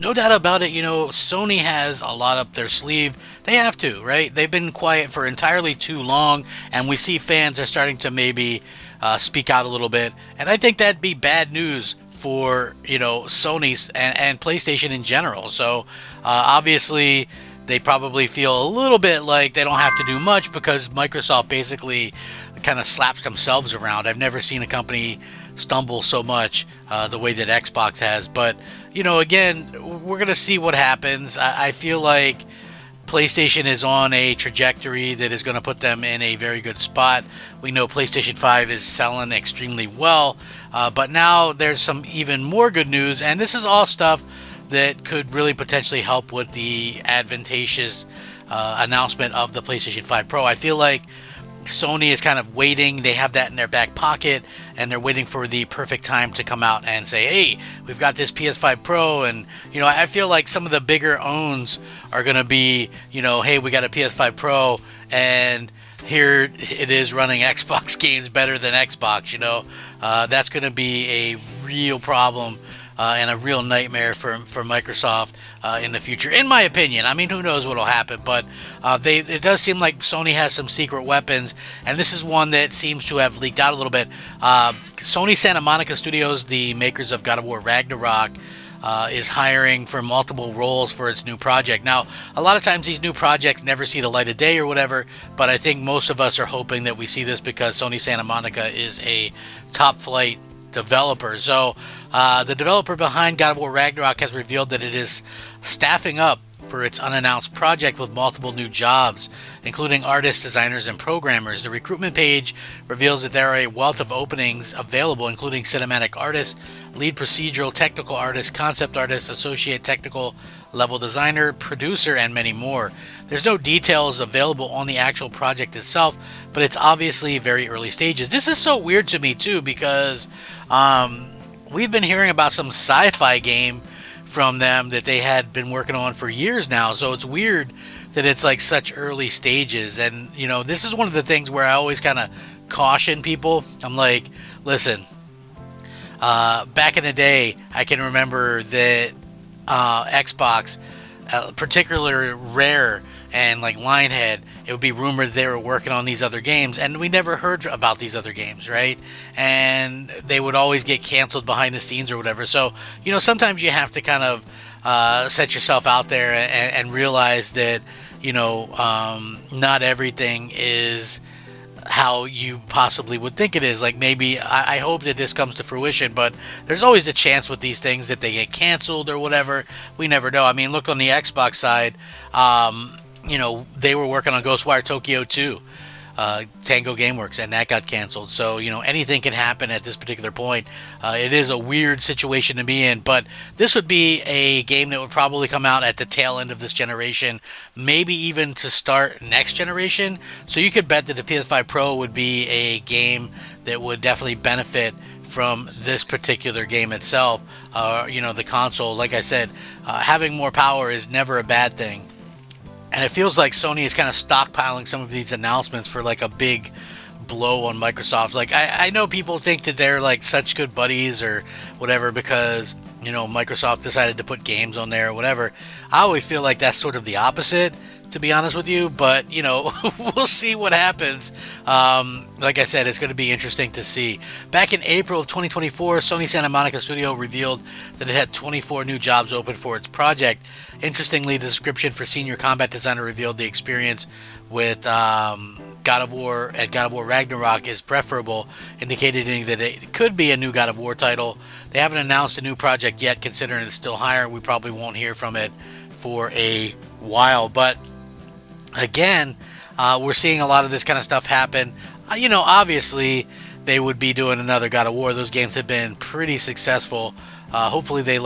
no doubt about it. Sony has a lot up their sleeve. They have to, right? They've been quiet for entirely too long, and we see fans are starting to maybe speak out a little bit. And I think that'd be bad news for Sony's and PlayStation in general. So obviously they probably feel a little bit like they don't have to do much because Microsoft basically kind of slaps themselves around. I've never seen a company stumble so much the way that Xbox has. But, again, we're going to see what happens. I feel like PlayStation is on a trajectory that is going to put them in a very good spot. We know PlayStation 5 is selling extremely well, but now there's some even more good news, and this is all stuff that could really potentially help with the advantageous announcement of the PlayStation 5 Pro. I feel like Sony is kind of waiting. They have that in their back pocket, and they're waiting for the perfect time to come out and say, hey, we've got this PS5 Pro. And, I feel like some of the bigger owns are going to be, hey, we got a PS5 Pro, and here it is running Xbox games better than Xbox. That's going to be a real problem and a real nightmare for Microsoft in the future, in my opinion. I mean, who knows what will happen, but it does seem like Sony has some secret weapons, and this is one that seems to have leaked out a little bit. Sony Santa Monica Studios, the makers of God of War Ragnarok, is hiring for multiple roles for its new project. Now, a lot of times these new projects never see the light of day or whatever, but I think most of us are hoping that we see this because Sony Santa Monica is a top flight developer. So the developer behind God of War Ragnarok has revealed that it is staffing up for its unannounced project with multiple new jobs, including artists, designers, and programmers. The recruitment page reveals that there are a wealth of openings available, including cinematic artist, lead procedural technical artist, concept artist, associate technical level designer, producer, and many more. There's no details available on the actual project itself, but it's obviously very early stages. This is so weird to me too because we've been hearing about some sci-fi game from them that they had been working on for years now, so it's weird that it's like such early stages. And this is one of the things where I always kind of caution people. I'm like, listen, back in the day I can remember that Xbox, particularly Rare and like Lionhead, it would be rumored they were working on these other games, and we never heard about these other games, right? And they would always get canceled behind the scenes or whatever. So, sometimes you have to kind of set yourself out there and realize that, not everything is how you possibly would think it is. Like maybe I hope that this comes to fruition, but there's always a chance with these things that they get canceled or whatever. We never know. I mean, look on the Xbox side. They were working on Ghostwire Tokyo 2, Tango Gameworks, and that got canceled. So, anything can happen at this particular point. It is a weird situation to be in, but this would be a game that would probably come out at the tail end of this generation, maybe even to start next generation. So you could bet that the PS5 Pro would be a game that would definitely benefit from this particular game itself. The console, like I said, having more power is never a bad thing. And it feels like Sony is kind of stockpiling some of these announcements for like a big blow on Microsoft. Like I know people think that they're like such good buddies or whatever because Microsoft decided to put games on there or whatever. I always feel like that's sort of the opposite, to be honest with you, but we'll see what happens. Like I said, it's going to be interesting to see. Back in April of 2024, Sony Santa Monica Studio revealed that it had 24 new jobs open for its project. Interestingly, the description for senior combat designer revealed the experience with God of War and God of War Ragnarok is preferable, indicating that it could be a new God of War title. They haven't announced a new project yet, considering it's still hiring. We probably won't hear from it for a while, but again, we're seeing a lot of this kind of stuff happen. Obviously, they would be doing another God of War. Those games have been pretty successful. Hopefully, they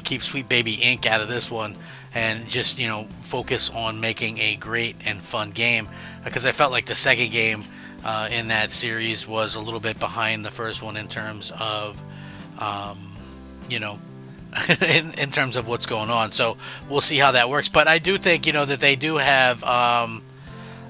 keep Sweet Baby Inc. out of this one and just, focus on making a great and fun game. Because I felt like the second game in that series was a little bit behind the first one in terms of, in terms of what's going on. So we'll see how that works. But I do think, that they do have a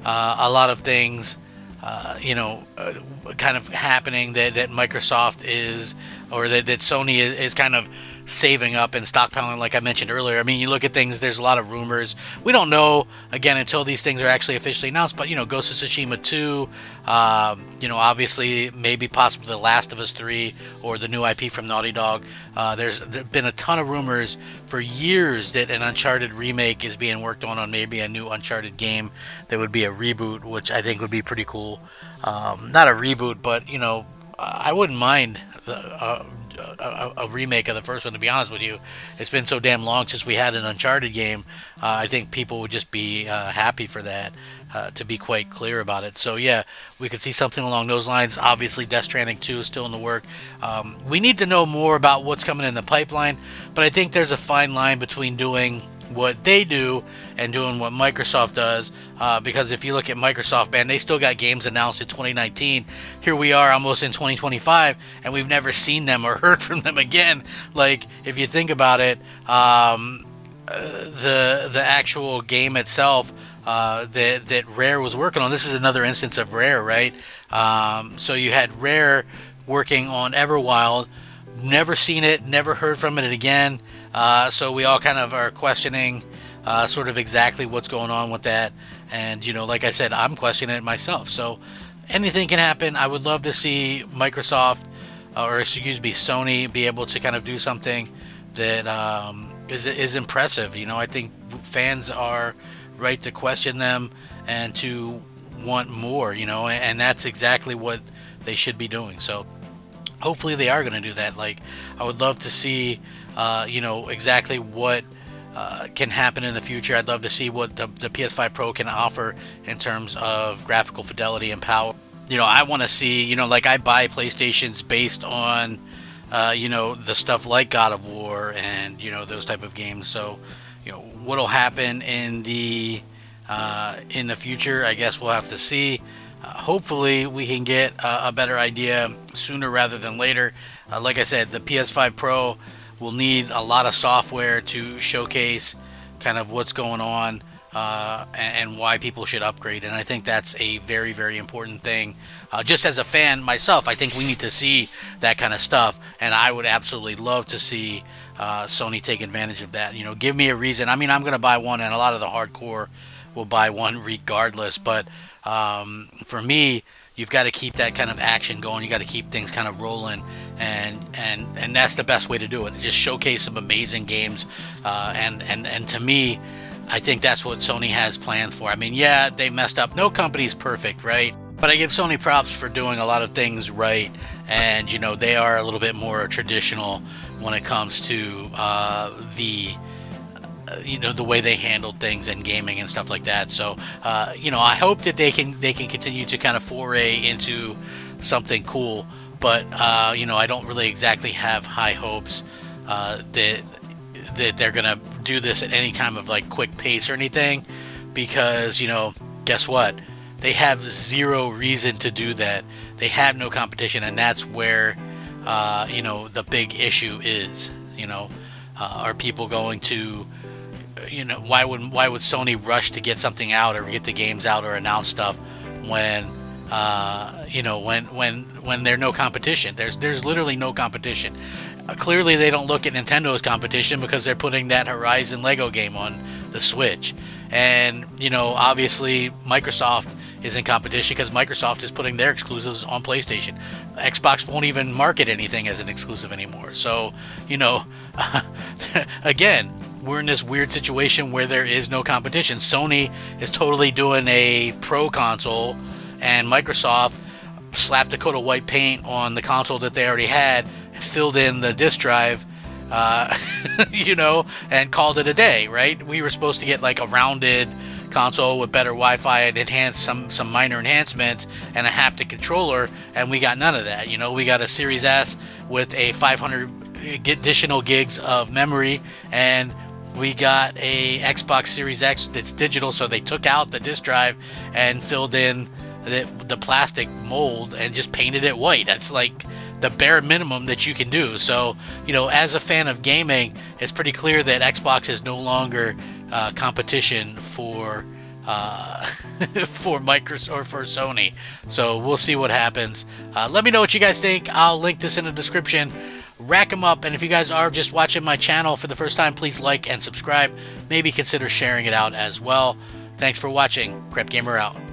lot of things, kind of happening that Microsoft is, or that Sony is kind of saving up and stockpiling, like I mentioned earlier. I mean, you look at things, there's a lot of rumors. We don't know, again, until these things are actually officially announced, but, Ghost of Tsushima 2, obviously, maybe possibly The Last of Us 3 or the new IP from Naughty Dog. There's been a ton of rumors for years that an Uncharted remake is being worked on maybe a new Uncharted game that would be a reboot, which I think would be pretty cool. Not a reboot, but, I wouldn't mind a remake of the first one, to be honest with you. It's been so damn long since we had an Uncharted game. I think people would just be happy for that, to be quite clear about it. So yeah, we could see something along those lines. Obviously, Death Stranding 2 is still in the work. We need to know more about what's coming in the pipeline, but I think there's a fine line between doing what they do and doing what Microsoft does, because if you look at Microsoft, man, they still got games announced in 2019. Here we are almost in 2025, and we've never seen them or heard from them again. Like, if you think about it, the actual game itself that Rare was working on, this is another instance of Rare, right? So you had Rare working on Everwild, never seen it, never heard from it again. So we all kind of are questioning sort of exactly what's going on with that. And, like I said, I'm questioning it myself. So anything can happen. I would love to see Microsoft, or excuse me, Sony, be able to kind of do something that is impressive. I think fans are right to question them and to want more, and that's exactly what they should be doing. So hopefully they are going to do that. Like, I would love to see, exactly what can happen in the future. I'd love to see what the PS5 Pro can offer in terms of graphical fidelity and power. I want to see, like, I buy PlayStations based on, the stuff like God of War and, those type of games. So, what'll happen in the future, I guess we'll have to see. Hopefully we can get a better idea sooner rather than later. Like I said, the PS5 Pro will need a lot of software to showcase kind of what's going on and why people should upgrade. And I think that's a very, very important thing. Just as a fan myself, I think we need to see that kind of stuff. And I would absolutely love to see Sony take advantage of that. Give me a reason. I mean, I'm going to buy one, and a lot of the hardcore will buy one regardless. But for me, you've got to keep that kind of action going. You got to keep things kind of rolling, and that's the best way to do it. Just showcase some amazing games, and to me, I think that's what Sony has plans for. I mean, yeah, they messed up. No company's perfect, right? But I give Sony props for doing a lot of things right, and they are a little bit more traditional when it comes to the way they handled things in gaming and stuff like that. So, I hope that they can continue to kind of foray into something cool. But, I don't really exactly have high hopes that they're going to do this at any kind of like quick pace or anything, because, guess what? They have zero reason to do that. They have no competition, and that's where, the big issue is. Are people going to, why would Sony rush to get something out or get the games out or announce stuff when when there's no competition? There's literally no competition. Clearly they don't look at Nintendo's competition because they're putting that Horizon Lego game on the Switch, and obviously Microsoft is in competition because Microsoft is putting their exclusives on PlayStation. Xbox won't even market anything as an exclusive anymore. So, again, we're in this weird situation where there is no competition. Sony is totally doing a pro console, and Microsoft slapped a coat of white paint on the console that they already had, filled in the disk drive, and called it a day, right? We were supposed to get like a rounded console with better Wi-Fi and enhance some minor enhancements and a haptic controller, and we got none of that. We got a Series S with a 500 additional gigs of memory, and we got a Xbox Series X that's digital, so they took out the disk drive and filled in the plastic mold and just painted it white. That's like the bare minimum that you can do. So, as a fan of gaming, it's pretty clear that Xbox is no longer competition for Microsoft or for Sony. So we'll see what happens. Let me know what you guys think. I'll link this in the description. rack them up. And if you guys are just watching my channel for the first time, please like and subscribe. Maybe consider sharing it out as well. Thanks for watching. Crep Gamer out.